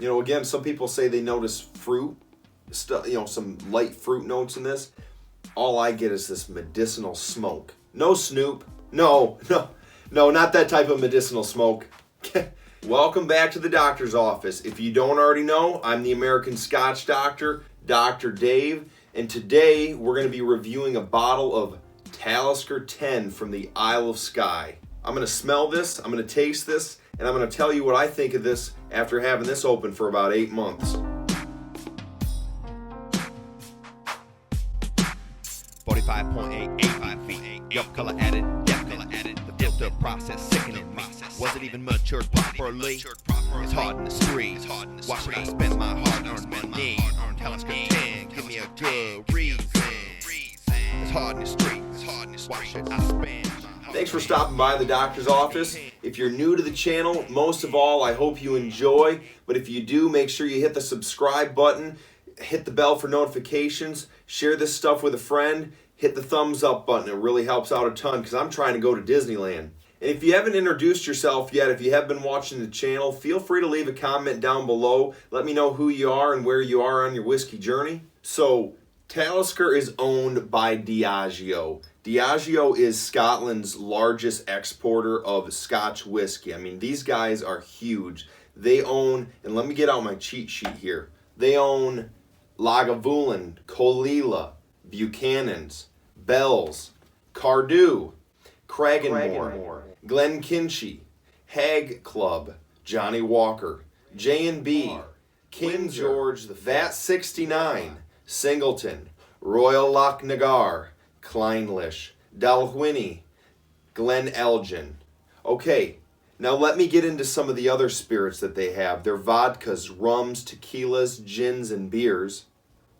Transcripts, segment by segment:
Again, some people say they notice fruit, some light fruit notes in this. All I get is this medicinal smoke. No Snoop. No, not that type of medicinal smoke. Welcome back to the doctor's office. If you don't already know, I'm the American Scotch Doctor, Dr. Dave, and today we're going to be reviewing a bottle of Talisker 10 from the Isle of Skye. I'm going to smell this, I'm going to taste this, and I'm going to tell you what I think of this after having this open for about 8 months. 45.8, 85 feet, yup, color added, depth color added, the filter process sickening me. Was it even matured properly? It's hard in the street. Why should I spend my hard-earned money on Talisker 10? Give me a good reason. It's hard in the street. Why should I spend? Thanks for stopping by the doctor's office. If you're new to the channel, most of all, I hope you enjoy. But if you do, make sure you hit the subscribe button, hit the bell for notifications, share this stuff with a friend, hit the thumbs up button. It really helps out a ton because I'm trying to go to Disneyland. And if you haven't introduced yourself yet, if you have been watching the channel, feel free to leave a comment down below. Let me know who you are and where you are on your whiskey journey. So, Talisker is owned by Diageo. Diageo is Scotland's largest exporter of Scotch whiskey. I mean, these guys are huge. They own, and let me get out my cheat sheet here. They own Lagavulin, Colilla, Buchanan's, Bell's, Cardew, Cragganmore, Glenkinchie, Hag Club, Johnny Walker, J&B, King George, the Vat 69, Singleton, Royal Lochnagar, Clynelish, Dalwhinnie, Glen Elgin. Okay, now let me get into some of the other spirits that they have. Their vodkas, rums, tequilas, gins, and beers.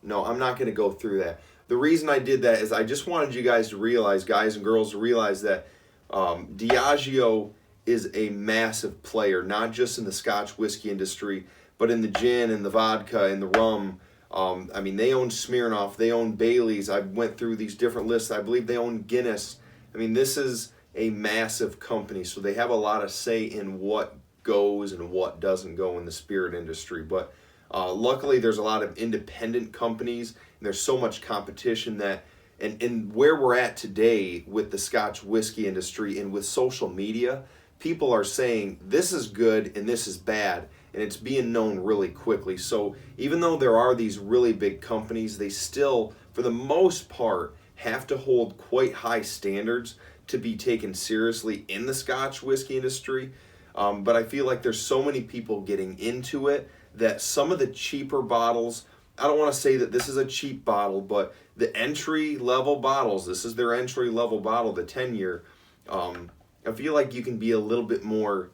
No, I'm not going to go through that. The reason I did that is I just wanted you guys to realize, guys and girls, to realize that Diageo is a massive player, not just in the Scotch whiskey industry, but in the gin and the vodka and the rum. I mean, they own Smirnoff, they own Bailey's. I went through these different lists. I believe they own Guinness. I mean, this is a massive company, so they have a lot of say in what goes and what doesn't go in the spirit industry. But luckily, there's a lot of independent companies, and there's so much competition that, and where we're at today with the Scotch whiskey industry and with social media, people are saying this is good and this is bad, and it's being known really quickly. So even though there are these really big companies, they still, for the most part, have to hold quite high standards to be taken seriously in the Scotch whiskey industry. But I feel like there's so many people getting into it that some of the cheaper bottles, I don't want to say that this is a cheap bottle, but the entry level bottles, this is their entry level bottle, the 10-year, I feel like you can be a little bit more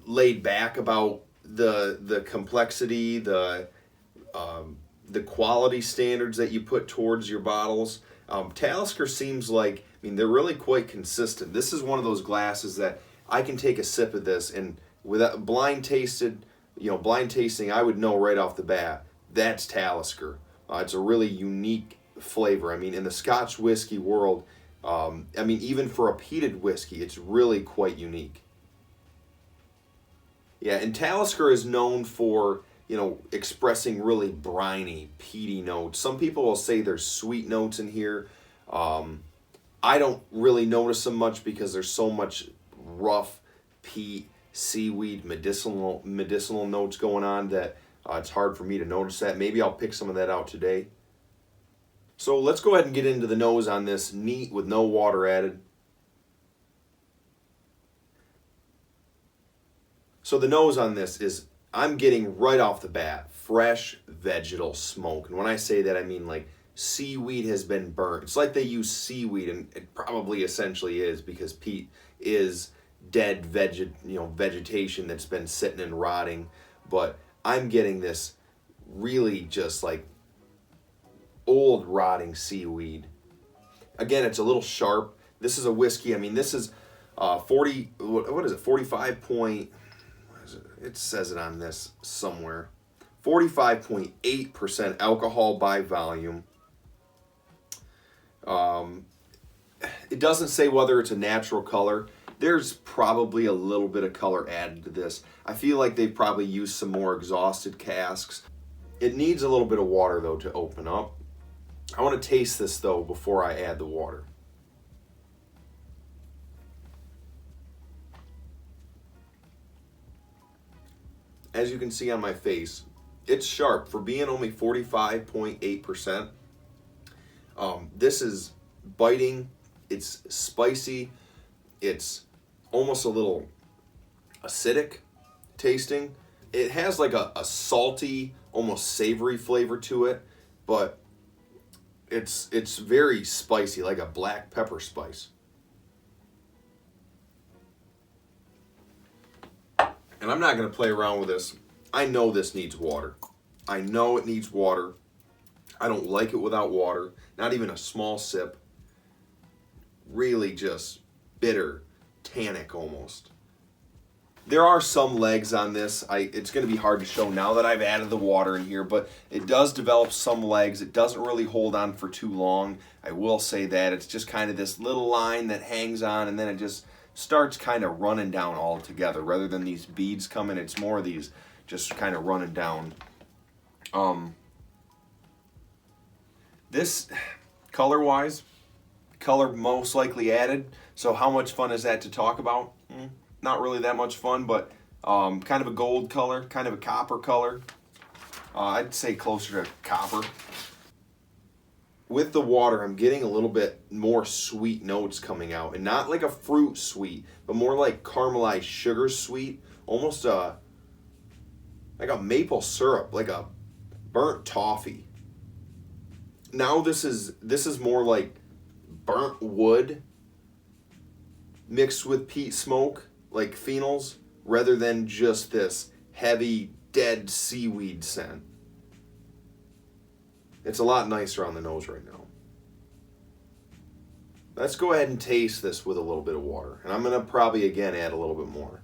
laid back about the complexity, the quality standards that you put towards your bottles. Talisker seems like, I mean, they're really quite consistent. This is one of those glasses that I can take a sip of this and without blind tasting, I would know right off the bat that's Talisker. It's a really unique flavor. I mean, in the Scotch whiskey world, I mean, even for a peated whiskey, it's really quite unique. Yeah, and Talisker is known for, expressing really briny, peaty notes. Some people will say there's sweet notes in here. I don't really notice them much because there's so much rough peat, seaweed, medicinal notes going on that it's hard for me to notice that. Maybe I'll pick some of that out today. So let's go ahead and get into the nose on this, neat with no water added. So the nose on this is, I'm getting right off the bat, fresh vegetal smoke. And when I say that, I mean like seaweed has been burnt. It's like they use seaweed, and it probably essentially is because peat is dead vegetation that's been sitting and rotting. But I'm getting this really just like old rotting seaweed. Again, it's a little sharp. This is a whiskey. I mean, this is 45 point, it says it on this somewhere. 45.8% alcohol by volume. It doesn't say whether it's a natural color. There's probably a little bit of color added to this. I feel like they've probably used some more exhausted casks. It needs a little bit of water though to open up. I want to taste this though before I add the water. As you can see on my face, it's sharp for being only 45.8%. This is biting, it's spicy, it's almost a little acidic tasting. It has like a salty, almost savory flavor to it, but it's very spicy, like a black pepper spice. And I'm not going to play around with this. I know this needs water. I know it needs water. I don't like it without water. Not even a small sip. Really just bitter, tannic almost. There are some legs on this. It's going to be hard to show now that I've added the water in here, but it does develop some legs. It doesn't really hold on for too long. I will say that. It's just kind of this little line that hangs on, and then it just starts kind of running down altogether. Rather than these beads coming, it's more of these just kind of running down. This color-wise, color most likely added. So how much fun is that to talk about? Not really that much fun, but kind of a gold color, kind of a copper color. I'd say closer to copper. With the water, I'm getting a little bit more sweet notes coming out, and not like a fruit sweet, but more like caramelized sugar sweet, almost like a maple syrup, like a burnt toffee. Now this is more like burnt wood mixed with peat smoke, like phenols, rather than just this heavy dead seaweed scent. It's a lot nicer on the nose right now. Let's go ahead and taste this with a little bit of water. And I'm going to probably, again, add a little bit more.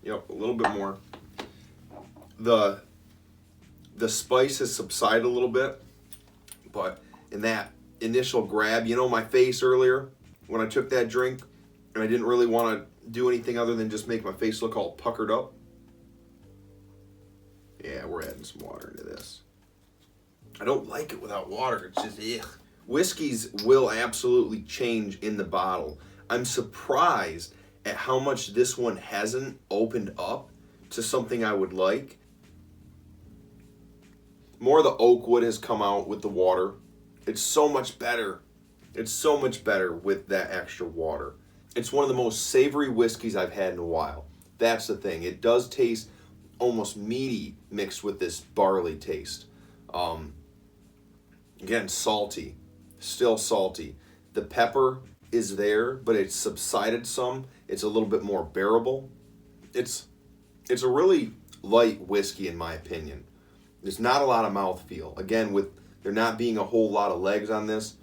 Yep, a little bit more. The spice has subsided a little bit. But in that initial grab, you know my face earlier when I took that drink and I didn't really want to do anything other than just make my face look all puckered up? Yeah, we're adding some water into this. I don't like it without water. It's just, ugh. Whiskeys will absolutely change in the bottle. I'm surprised at how much this one hasn't opened up to something I would like. More of the oak wood has come out with the water. It's so much better. It's so much better with that extra water. It's one of the most savory whiskeys I've had in a while. That's the thing. It does taste almost meaty mixed with this barley taste. Again, salty, still salty. The pepper is there, but it's subsided some. It's a little bit more bearable. It's a really light whiskey in my opinion. There's not a lot of mouthfeel. Again, with there not being a whole lot of legs on this,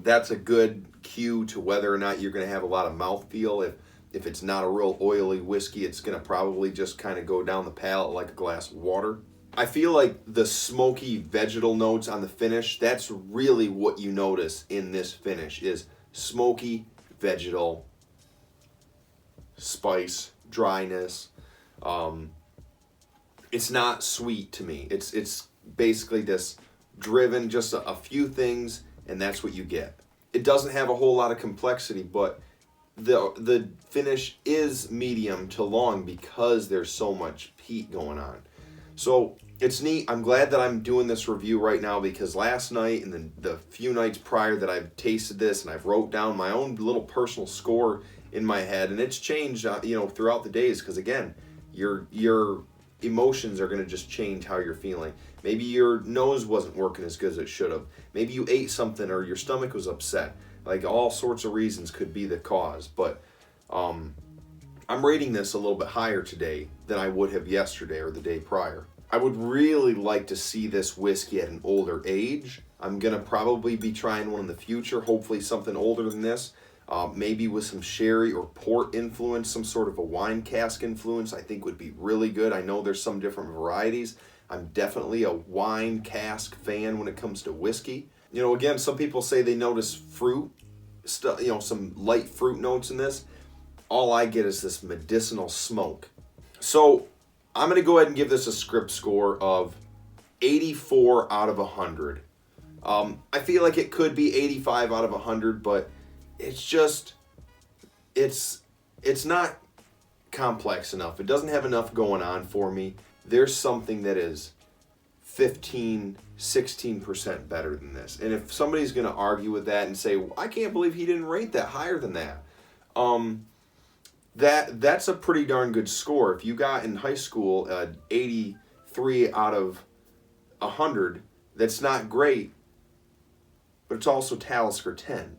that's a good cue to whether or not you're going to have a lot of mouthfeel. If it's not a real oily whiskey, it's going to probably just kind of go down the palate like a glass of water. I feel like the smoky vegetal notes on the finish, that's really what you notice in this finish, is smoky vegetal, spice, dryness. It's not sweet to me. It's basically this driven, just a few things, and that's what you get. It doesn't have a whole lot of complexity, but the finish is medium to long because there's so much peat going on. So it's neat. I'm glad that I'm doing this review right now, because last night and then the few nights prior that I've tasted this and I've wrote down my own little personal score in my head, and it's changed throughout the days, because again, your emotions are going to just change how you're feeling. Maybe your nose wasn't working as good as it should have. Maybe you ate something or your stomach was upset. Like, all sorts of reasons could be the cause. But I'm rating this a little bit higher today than I would have yesterday or the day prior. I would really like to see this whiskey at an older age. I'm going to probably be trying one in the future, hopefully something older than this. Maybe with some sherry or port influence, some sort of a wine cask influence, I think would be really good. I know there's some different varieties. I'm definitely a wine cask fan when it comes to whiskey. You know, again, some people say they notice fruit, some light fruit notes in this. All I get is this medicinal smoke. So I'm going to go ahead and give this a script score of 84 out of 100. I feel like it could be 85 out of 100, but it's not complex enough. It doesn't have enough going on for me. There's something that is 15, 16% better than this. And if somebody's going to argue with that and say, well, I can't believe he didn't rate that higher than that. That's a pretty darn good score. If you got in high school 83 out of 100, that's not great, but it's also Talisker 10.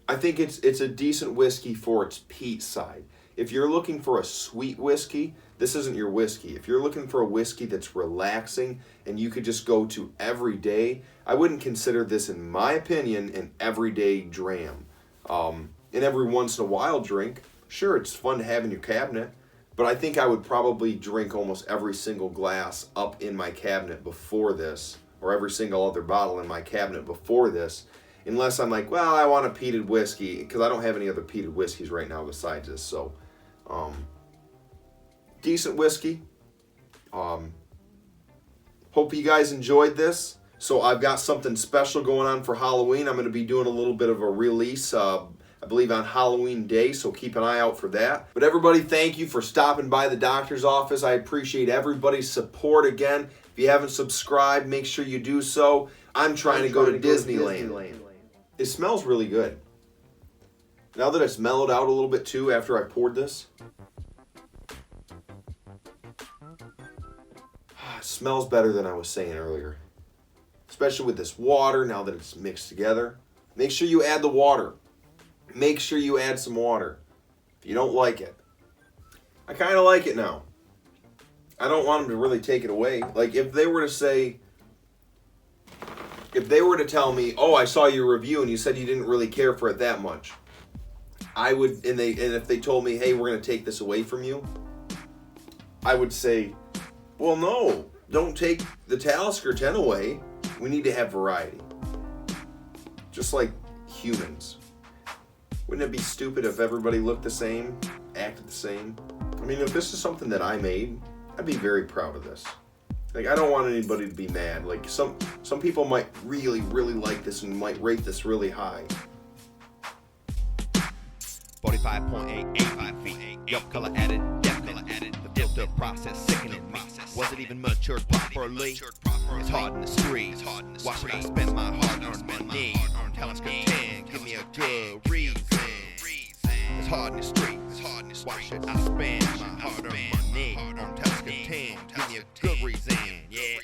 I think it's a decent whiskey for its peat side. If you're looking for a sweet whiskey, this isn't your whiskey. If you're looking for a whiskey that's relaxing and you could just go to every day, I wouldn't consider this, in my opinion, an everyday dram. And every once in a while drink, sure, it's fun to have in your cabinet, but I think I would probably drink almost every single glass up in my cabinet before this, or every single other bottle in my cabinet before this, unless I'm like, well, I want a peated whiskey, because I don't have any other peated whiskeys right now besides this. So decent whiskey. Hope you guys enjoyed this. So I've got something special going on for Halloween. I'm going to be doing a little bit of a release, I believe on Halloween Day, so keep an eye out for that. But everybody, thank you for stopping by the doctor's office. I appreciate everybody's support again. If you haven't subscribed, make sure you do so. I'm trying to go to Disneyland. It smells really good. Now that it's mellowed out a little bit too after I poured this. It smells better than I was saying earlier. Especially with this water, now that it's mixed together. Make sure you add the water. Make sure you add some water. If you don't like it. I kind of like it now. I don't want them to really take it away. Like if they were to say, if they were to tell me, oh, I saw your review and you said you didn't really care for it that much, I would, and if they told me, hey, we're going to take this away from you, I would say, well, no, don't take the Talisker 10 away. We need to have variety. Just like humans. Wouldn't it be stupid if everybody looked the same, acted the same? I mean, if this is something that I made, I'd be very proud of this. Like, I don't want anybody to be mad. Like, some people might really, really like this and might rate this really high. 45.8, 85 feet. Yup, color added, depth color added. The filter process sickening me. Was it even matured properly? It's hard in the streets. Why should I spend my hard-earned money? Talisker 10, give me a good reason. It's hard in the streets. Why should I spend my hard-earned money? Talisker 10, give me a good reason. Yeah.